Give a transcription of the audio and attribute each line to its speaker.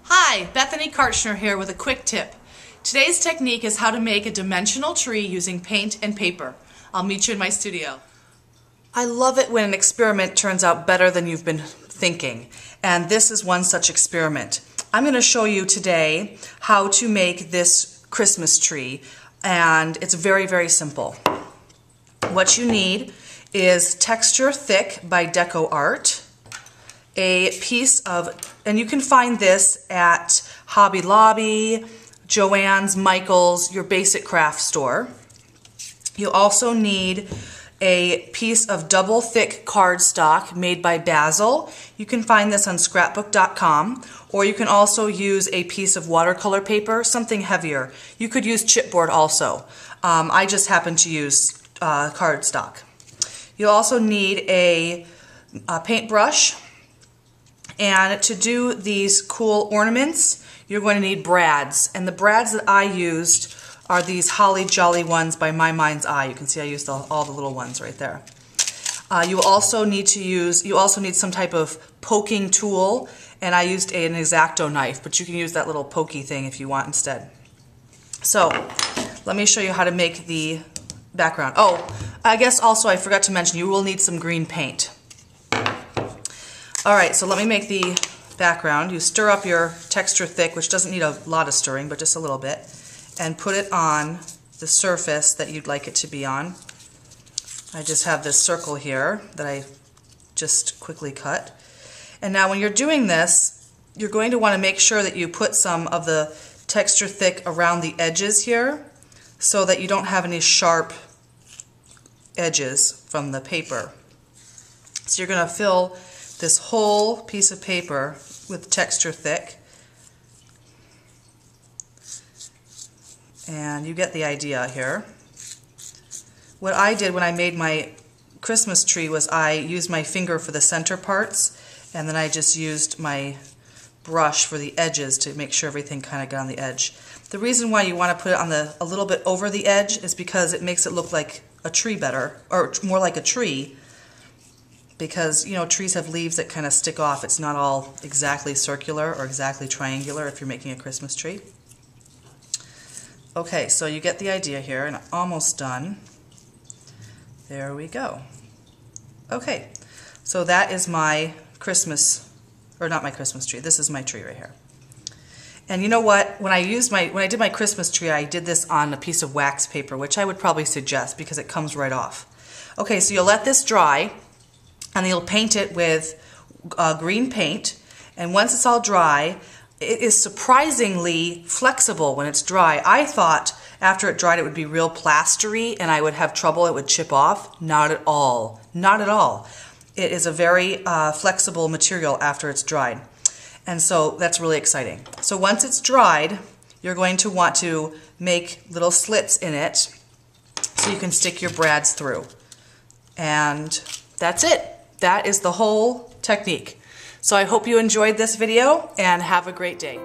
Speaker 1: Hi, Bethany Kartchner here with a quick tip. Today's technique is how to make a dimensional tree using paint and paper. I'll meet you in my studio. I love it when an experiment turns out better than you've been thinking, and this is one such experiment. I'm going to show you today how to make this Christmas tree, and it's very, very simple. What you need is Texture Thick by Deco Art, a piece of, and you can find this at Hobby Lobby, Joann's, Michael's, your basic craft store. You also need a piece of double thick cardstock made by Basil. You can find this on scrapbook.com, or you can also use a piece of watercolor paper, something heavier. You could use chipboard also. I just happen to use cardstock. You'll also need a paintbrush, and to do these cool ornaments, you're going to need brads. And the brads that I used are these Holly Jolly ones by My Mind's Eye. You can see I used all the little ones right there. You also need some type of poking tool, and I used an X-Acto knife, but you can use that little pokey thing if you want instead. So let me show you how to make the background. Oh, I guess also I forgot to mention you will need some green paint. Alright, so let me make the background. You stir up your Texture Thick, which doesn't need a lot of stirring, but just a little bit, and put it on the surface that you'd like it to be on. I just have this circle here that I just quickly cut. And now when you're doing this, you're going to want to make sure that you put some of the Texture Thick around the edges here so that you don't have any sharp edges from the paper. So you're going to fill this whole piece of paper with Texture Thick, and you get the idea here. What I did when I made my Christmas tree was I used my finger for the center parts, and then I just used my brush for the edges to make sure everything kind of got on the edge. The reason why you want to put it on a little bit over the edge is because it makes it look like a tree better, or more like a tree, because you know trees have leaves that kind of stick off. It's not all exactly circular or exactly triangular if you're making a Christmas tree. Okay, so you get the idea here, and almost done. There we go. Okay, so that is my Christmas, or not my Christmas tree. This is my tree right here. And you know what? When I did my Christmas tree, I did this on a piece of wax paper, which I would probably suggest because it comes right off. Okay, so you'll let this dry, and you'll paint it with green paint. And once it's all dry, it is surprisingly flexible when it's dry. I thought after it dried it would be real plastery and I would have trouble, it would chip off. Not at all. Not at all. It is a very flexible material after it's dried. And so that's really exciting. So once it's dried, you're going to want to make little slits in it so you can stick your brads through. And that's it. That is the whole technique. So I hope you enjoyed this video and have a great day.